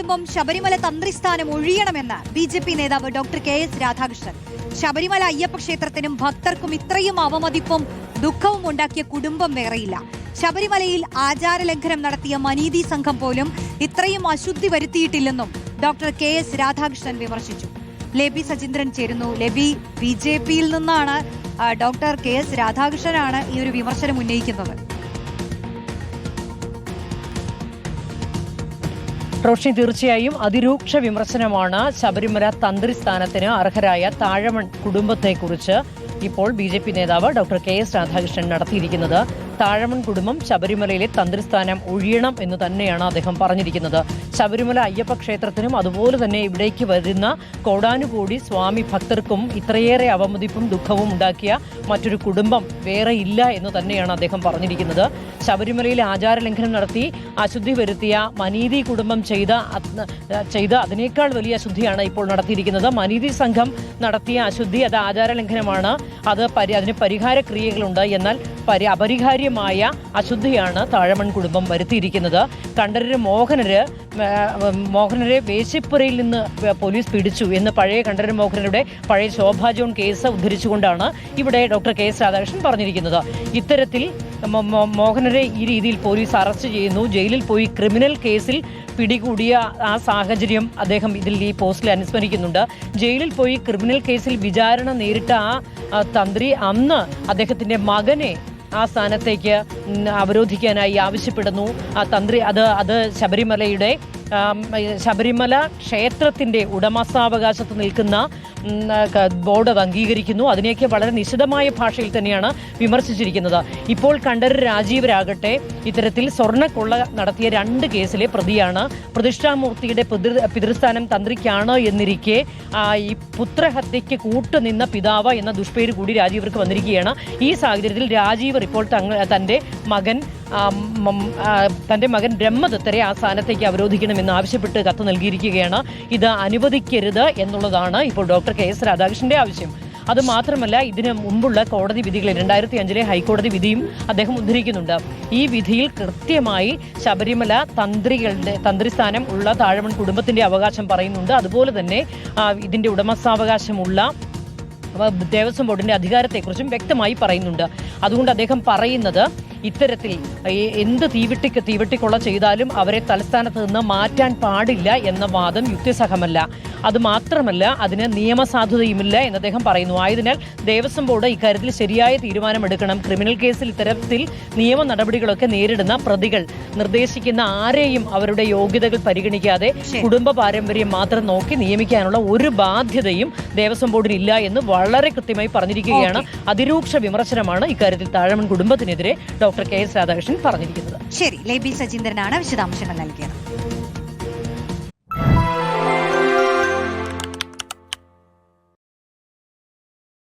കുടുംബം ശബരിമല തന്ത്രിസ്ഥാനം ഒഴിയണമെന്ന് BJP നേതാവ് doctor KS Radhakrishnan. Sabarimala Ayyappa ക്ഷേത്രത്തിനും ഭക്തർക്കും ഇത്രയും അവമതിപ്പും ദുഃഖവും ഉണ്ടാക്കിയ കുടുംബം വേറെയില്ല. ശബരിമലയിൽ ആചാരലംഘനം നടത്തിയ മനീതി സംഘം പോലും ഇത്രയും അശുദ്ധി വരുത്തിയിട്ടില്ലെന്നും ഡോക്ടർ KS രാധാകൃഷ്ണൻ വിമർശിച്ചു. ലെബി സജീന്ദ്രൻ ചേരുന്നു. ലെബി, BJPയിൽ നിന്നാണ് ഡോക്ടർ KS രാധാകൃഷ്ണനാണ് ഈ ഒരു വിമർശനം ഉന്നയിക്കുന്നത്. റോഷ്നി, തീർച്ചയായും അതിരൂക്ഷ വിമർശനമാണ് ശബരിമല തന്ത്രി സ്ഥാനത്തിന് അർഹരായ താഴമൺ കുടുംബത്തെക്കുറിച്ച് ഇപ്പോൾ BJP നേതാവ് ഡോക്ടർ KS രാധാകൃഷ്ണൻ നടത്തിയിരിക്കുന്നത്. താഴമൺ കുടുംബം ശബരിമലയിലെ തന്ത്രിസ്ഥാനം ഒഴിയണം എന്ന് തന്നെയാണ് അദ്ദേഹം പറഞ്ഞിരിക്കുന്നത്. ശബരിമല അയ്യപ്പ ക്ഷേത്രത്തിനും അതുപോലെ തന്നെ ഇവിടേക്ക് വരുന്ന കോടാനുകോടി സ്വാമി ഭക്തർക്കും ഇത്രയേറെ അവമതിപ്പും ദുഃഖവും ഉണ്ടാക്കിയ മറ്റൊരു കുടുംബം വേറെ ഇല്ല എന്ന് തന്നെയാണ് അദ്ദേഹം പറഞ്ഞിരിക്കുന്നത്. ശബരിമലയിൽ ആചാരലംഘനം നടത്തി അശുദ്ധി വരുത്തിയ മനീതി കുടുംബം ചെയ്ത അതിനേക്കാൾ വലിയ അശുദ്ധിയാണ് ഇപ്പോൾ നടത്തിയിരിക്കുന്നത്. മനീതി സംഘം നടത്തിയ അശുദ്ധി അത് ആചാരലംഘനമാണ്, അതിന് പരിഹാര ക്രിയകളുണ്ട്. എന്നാൽ അപരിഹാര്യമായ അശുദ്ധിയാണ് താഴമൺ കുടുംബം വരുത്തിയിരിക്കുന്നത്. കണ്ഠരര് മോഹനരെ വേശിപ്പുരയിൽ നിന്ന് പോലീസ് പിടിച്ചു എന്ന് പഴയ കണ്ഠരര് മോഹനരുടെ പഴയ ശോഭാ ജോൺ കേസ് ഉദ്ധരിച്ചുകൊണ്ടാണ് ഇവിടെ ഡോക്ടർ KS രാധാകൃഷ്ണൻ പറഞ്ഞിരിക്കുന്നത്. ഇത്തരത്തിൽ മോഹനരെ ഈ രീതിയിൽ പോലീസ് അറസ്റ്റ് ചെയ്യുന്നു, ജയിലിൽ പോയി ക്രിമിനൽ കേസിൽ പിടികൂടിയ ആ സാഹചര്യം അദ്ദേഹം ഈ പോസ്റ്റിൽ അനുസ്മരിക്കുന്നുണ്ട്. ജയിലിൽ പോയി ക്രിമിനൽ കേസിൽ വിചാരണ നേരിട്ട ആ തന്ത്രി അന്ന് അദ്ദേഹത്തിന്റെ മകനെ ആ സ്ഥാനത്തേക്ക് അവരോധിക്കാനായി ആവശ്യപ്പെടുന്നു. ആ തന്ത്രി അത് ശബരിമല ക്ഷേത്രത്തിന്റെ ഉടമസ്ഥാവകാശത്ത് നിൽക്കുന്ന ബോർഡ് അത് അംഗീകരിക്കുന്നു. അതിനെയൊക്കെ വളരെ നിശിതമായ ഭാഷയിൽ തന്നെയാണ് വിമർശിച്ചിരിക്കുന്നത്. ഇപ്പോൾ കണ്ഠരര് രാജീവരാകട്ടെ ഇത്തരത്തിൽ സ്വർണ്ണക്കൊള്ള നടത്തിയ 2 കേസിലെ പ്രതിയാണ്. പ്രതിഷ്ഠാമൂർത്തിയുടെ പിതൃസ്ഥാനം തന്ത്രിക്കാണ് എന്നിരിക്കെ ഈ പുത്രഹത്യയ്ക്ക് കൂട്ടുനിന്ന പിതാവ് എന്ന ദുഷ്പേര് കൂടി രാജീവർക്ക് വന്നിരിക്കുകയാണ്. ഈ സാഹചര്യത്തിൽ രാജീവർ ഇപ്പോൾ തന്റെ മകൻ ബ്രഹ്മദത്തരെ ആ സ്ഥാനത്തേക്ക് അവരോധിക്കണമെന്ന് ആവശ്യപ്പെട്ട് കത്ത് നൽകിയിരിക്കുകയാണ്. ഇത് അനുവദിക്കരുത് എന്നുള്ളതാണ് ഇപ്പോൾ ഡോക്ടർ KS രാധാകൃഷ്ണന്റെ ആവശ്യം. അത് മാത്രമല്ല, ഇതിന് മുമ്പുള്ള കോടതി വിധികളിൽ 2005 ഹൈക്കോടതി വിധിയും അദ്ദേഹം ഉദ്ധരിക്കുന്നുണ്ട്. ഈ വിധിയിൽ കൃത്യമായി ശബരിമല തന്ത്രിസ്ഥാനം ഉള്ള താഴമൺ കുടുംബത്തിന്റെ അവകാശം പറയുന്നുണ്ട്. അതുപോലെ തന്നെ ഇതിന്റെ ഉടമസ്ഥാവകാശമുള്ള ദേവസ്വം ബോർഡിന്റെ അധികാരത്തെക്കുറിച്ചും വ്യക്തമായി പറയുന്നുണ്ട്. അതുകൊണ്ട് അദ്ദേഹം പറയുന്നത് ഇത്തരത്തിൽ എന്ത് തീവെട്ടിക്കൊള്ള ചെയ്താലും അവരെ തലസ്ഥാനത്ത് നിന്ന് മാറ്റാൻ പാടില്ല എന്ന വാദം യുക്തിസഹമല്ല. അതുമാത്രമല്ല, അതിന് നിയമസാധുതയുമില്ല എന്ന് അദ്ദേഹം പറയുന്നു. ആയതിനാൽ ദേവസ്വം ബോർഡ് ഇക്കാര്യത്തിൽ ശരിയായ തീരുമാനമെടുക്കണം. ക്രിമിനൽ കേസിൽ ഇത്തരത്തിൽ നിയമ നടപടികളൊക്കെ നേരിടുന്ന പ്രതികൾ നിർദ്ദേശിക്കുന്ന ആരെയും അവരുടെ യോഗ്യതകൾ പരിഗണിക്കാതെ കുടുംബ പാരമ്പര്യം മാത്രം നോക്കി നിയമിക്കാനുള്ള ഒരു ബാധ്യതയും ദേവസ്വം ബോർഡിനില്ല എന്ന് വളരെ കൃത്യമായി പറഞ്ഞിരിക്കുകയാണ്. അതിരൂക്ഷ വിമർശനമാണ് ഇക്കാര്യത്തിൽ താഴമൺ കുടുംബത്തിനെതിരെ ഡോക്ടർ KS രാധാകൃഷ്ണൻ പറഞ്ഞിരിക്കുന്നത്. ശരി, ലെബി സജീന്ദ്രനാണ് വിശദാംശങ്ങൾ നൽകിയത്.